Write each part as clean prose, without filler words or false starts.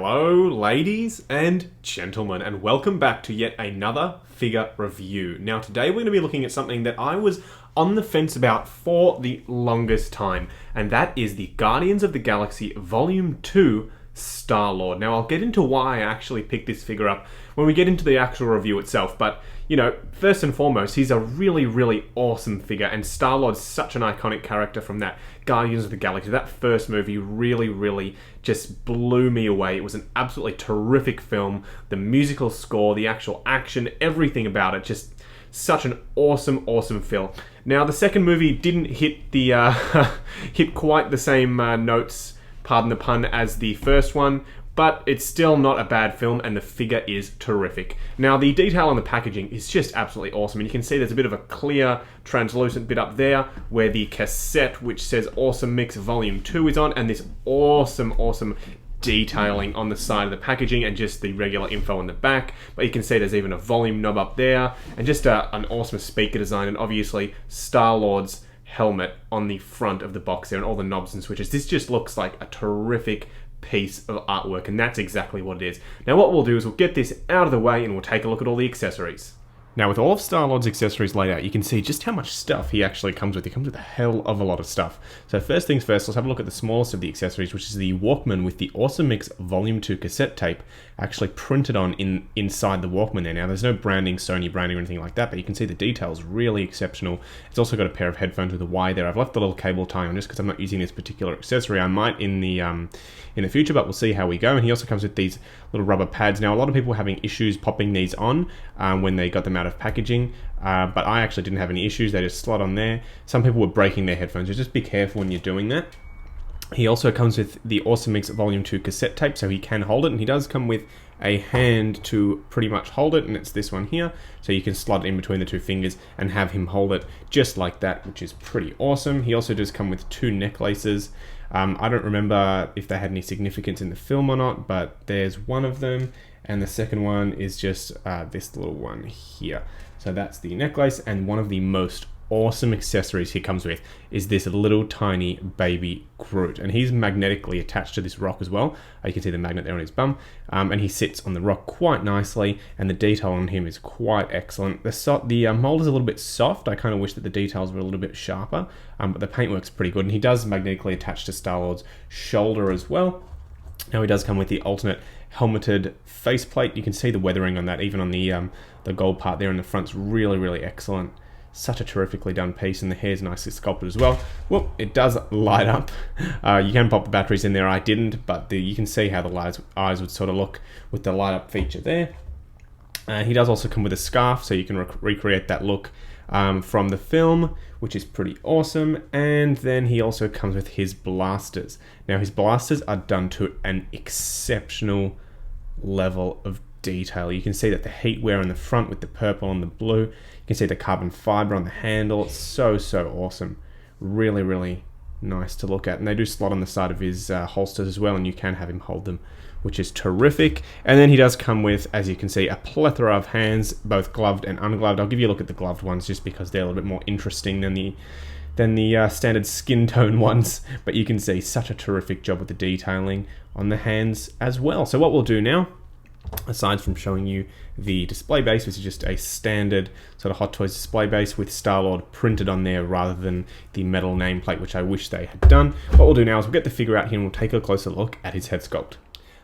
Hello, ladies and gentlemen, and welcome back to yet another figure review. Now, today we're going to be looking at something that I was on the fence about for the longest time, and that is the Guardians of the Galaxy Volume 2 Star-Lord. Now, I'll get into why I actually picked this figure up when we get into the actual review itself, but, you know, first and foremost, he's a really, really awesome figure, and Star-Lord's such an iconic character from that Guardians of the Galaxy. That first movie really just blew me away. It was an absolutely terrific film. The musical score, the actual action, everything about it, just such an awesome film. Now, the second movie didn't hit the hit quite the same notes, pardon the pun, as the first one, but it's still not a bad film, and the figure is terrific. Now, the detail on the packaging is just absolutely awesome, and you can see there's a bit of a clear, translucent bit up there where the cassette, which says Awesome Mix Volume 2 is on, and this awesome detailing on the side of the packaging and just the regular info on the back. But you can see there's even a volume knob up there, and just an awesome speaker design, and obviously Star-Lord's helmet on the front of the box there and all the knobs and switches. This just looks like a terrific piece of artwork, and that's exactly what it is. Now, what we'll do is we'll get this out of the way and we'll take a look at all the accessories. Now, with all of Star-Lord's accessories laid out, you can see just how much stuff he actually comes with. He comes with a hell of a lot of stuff. So first things first, let's have a look at the smallest of the accessories, which is the Walkman with the Awesome Mix Volume 2 cassette tape actually printed on inside the Walkman there. Now, there's no branding, Sony branding or anything like that, but you can see the details really exceptional. It's also got a pair of headphones with a wire there. I've left the little cable tie on just because I'm not using this particular accessory. I might in the future, but we'll see how we go. And he also comes with these little rubber pads. Now, a lot of people were having issues popping these on when they got them out of packaging, but I actually didn't have any issues. They just slot on there. Some people were breaking their headphones, so just be careful when you're doing that. He also comes with the Awesome Mix Volume 2 cassette tape, so he can hold it, and he does come with a hand to pretty much hold it, and it's this one here, so you can slot it in between the two fingers and have him hold it just like that, which is pretty awesome. He also does come with two necklaces. I don't remember if they had any significance in the film or not, but there's one of them, and the second one is just this little one here. So that's the necklace, and one of the most awesome accessories he comes with is this little tiny baby Groot, and he's magnetically attached to this rock as well. You can see the magnet there on his bum, and he sits on the rock quite nicely, and the detail on him is quite excellent. The mold is a little bit soft. I kind of wish that the details were a little bit sharper, but the paintwork's pretty good, and he does magnetically attach to Star-Lord's shoulder as well. Now, he does come with the alternate helmeted faceplate. You can see the weathering on that, even on the gold part there in the front's really excellent. Such a terrifically done piece, and the hair's nicely sculpted as well. Whoop, it does light up. You can pop the batteries in there. I didn't, but you can see how the eyes would sort of look with the light up feature there. He does also come with a scarf, so you can recreate that look from the film, which is pretty awesome. And then he also comes with his blasters. Now, his blasters are done to an exceptional level of detail. You can see that the heat wear on the front with the purple and the blue. You can see the carbon fiber on the handle. It's so awesome. Really nice to look at. And they do slot on the side of his holsters as well, and you can have him hold them, which is terrific. And then he does come with, as you can see, a plethora of hands, both gloved and ungloved. I'll give you a look at the gloved ones just because they're a little bit more interesting than the standard skin tone ones. But you can see such a terrific job with the detailing on the hands as well. So what we'll do now, aside from showing you the display base, which is just a standard sort of Hot Toys display base with Star-Lord printed on there rather than the metal nameplate, which I wish they had done. What we'll do now is we'll get the figure out here and we'll take a closer look at his head sculpt.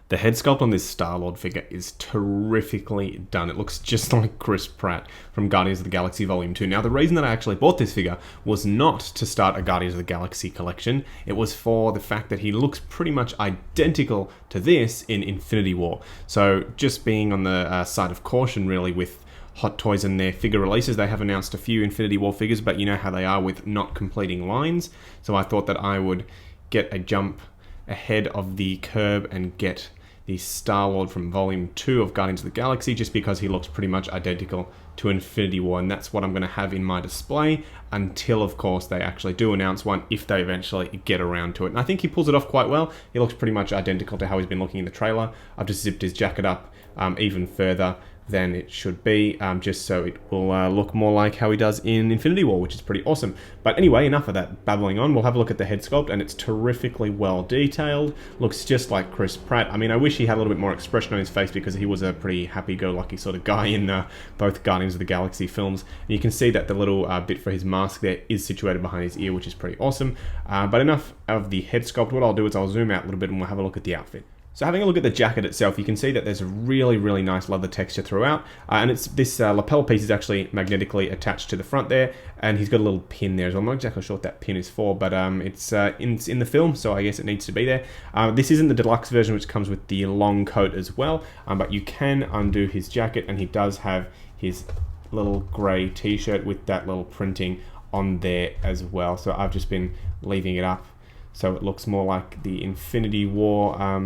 The head sculpt on this Star-Lord figure is terrifically done. It looks just like Chris Pratt from Guardians of the Galaxy Volume 2. Now, the reason that I actually bought this figure was not to start a Guardians of the Galaxy collection. It was for the fact that he looks pretty much identical to this in Infinity War. So, just being on the side of caution, really, with Hot Toys and their figure releases. They have announced a few Infinity War figures, but you know how they are with not completing lines. So I thought that I would get a jump ahead of the curve and get the Star-Lord from Volume 2 of Guardians of the Galaxy, just because he looks pretty much identical to Infinity War, and that's what I'm going to have in my display until, of course, they actually do announce one, if they eventually get around to it. And I think he pulls it off quite well. He looks pretty much identical to how he's been looking in the trailer. I've just zipped his jacket up even further. than it should be, just so it will look more like how he does in Infinity War, which is pretty awesome. But anyway, enough of that babbling on. We'll have a look at the head sculpt, and it's terrifically well detailed. Looks just like Chris Pratt. I mean, I wish he had a little bit more expression on his face, because he was a pretty happy-go-lucky sort of guy in both Guardians of the Galaxy films. And you can see that the little bit for his mask there is situated behind his ear, which is pretty awesome. But enough of the head sculpt. What I'll do is I'll zoom out a little bit and we'll have a look at the outfit. So having a look at the jacket itself, you can see that there's a really, really nice leather texture throughout. And this lapel piece is actually magnetically attached to the front there. And he's got a little pin there as well. I'm not exactly sure what that pin is for, but it's in the film, so I guess it needs to be there. This isn't the deluxe version, which comes with the long coat as well. But you can undo his jacket, and he does have his little grey t-shirt with that little printing on there as well. So I've just been leaving it up so it looks more like the Infinity War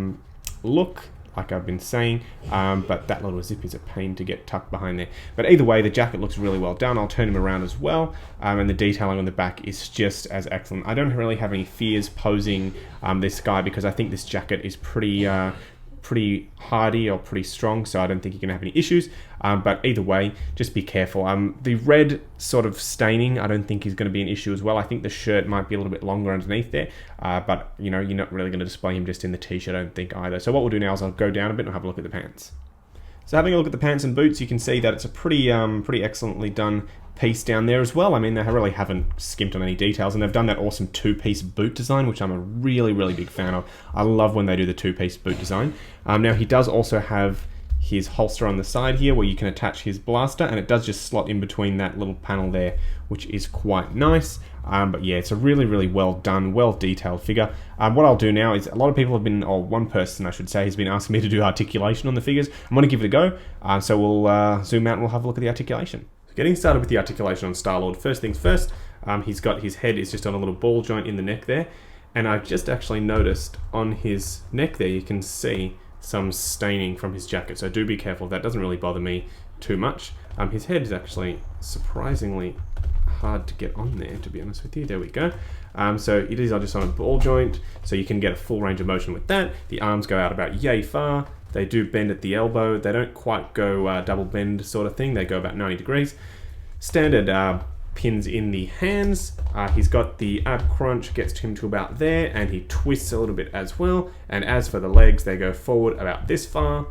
look, like I've been saying, but that little zip is a pain to get tucked behind there. But either way, the jacket looks really well done. I'll turn him around as well, and the detailing on the back is just as excellent. I don't really have any fears posing this guy, because I think this jacket is pretty hardy or pretty strong, so I don't think you're going to have any issues. But either way, just be careful. The red sort of staining, I don't think is going to be an issue as well. I think the shirt might be a little bit longer underneath there, but you know, you're not really going to display him just in the t-shirt, I don't think either. So what we'll do now is I'll go down a bit and have a look at the pants. So having a look at the pants and boots, you can see that it's a pretty excellently done piece down there as well. I mean, they really haven't skimped on any details, and they've done that awesome two-piece boot design, which I'm a really, really big fan of. I love when they do the two-piece boot design. Now, he does also have his holster on the side here where you can attach his blaster, and it does just slot in between that little panel there, which is quite nice. But yeah, it's a really, really well done, well detailed figure. What I'll do now is, a lot of people have been, or one person I should say, has been asking me to do articulation on the figures. I'm going to give it a go, so we'll zoom out and we'll have a look at the articulation. Getting started with the articulation on Star-Lord, first things first, he's got his head is just on a little ball joint in the neck there, and I've just actually noticed on his neck there, you can see some staining from his jacket, so do be careful. That doesn't really bother me too much. His head is actually surprisingly hard to get on there, to be honest with you. There we go. So it is just on a ball joint, so you can get a full range of motion with that. The arms go out about yay far. They do bend at the elbow. They don't quite go double bend sort of thing. They go about 90 degrees. Standard pins in the hands. He's got the ab crunch, gets him to about there, and he twists a little bit as well. And as for the legs, they go forward about this far.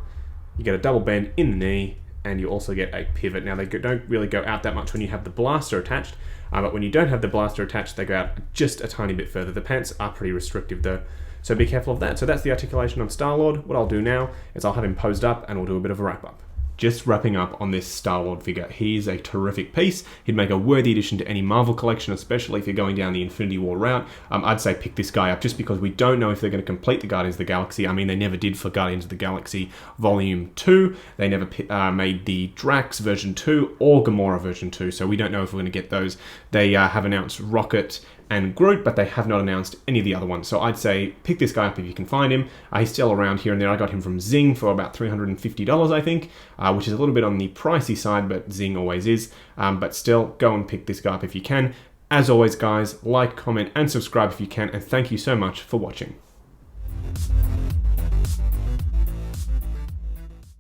You get a double bend in the knee, and you also get a pivot. Now, they don't really go out that much when you have the blaster attached, but when you don't have the blaster attached, they go out just a tiny bit further. The pants are pretty restrictive though, so be careful of that. So that's the articulation on Star-Lord. What I'll do now is I'll have him posed up and we'll do a bit of a wrap-up. Just wrapping up on this Star-Lord figure. He's a terrific piece. He'd make a worthy addition to any Marvel collection, especially if you're going down the Infinity War route. I'd say pick this guy up just because we don't know if they're going to complete the Guardians of the Galaxy. I mean, they never did for Guardians of the Galaxy Volume 2. They never made the Drax version 2 or Gamora version 2, so we don't know if we're going to get those. They have announced Rocket and Groot, but they have not announced any of the other ones. So I'd say pick this guy up if you can find him. He's still around here and there. I got him from Zing for about $350, I think, which is a little bit on the pricey side, but Zing always is. But still, go and pick this guy up if you can. As always, guys, like, comment, and subscribe if you can, and thank you so much for watching.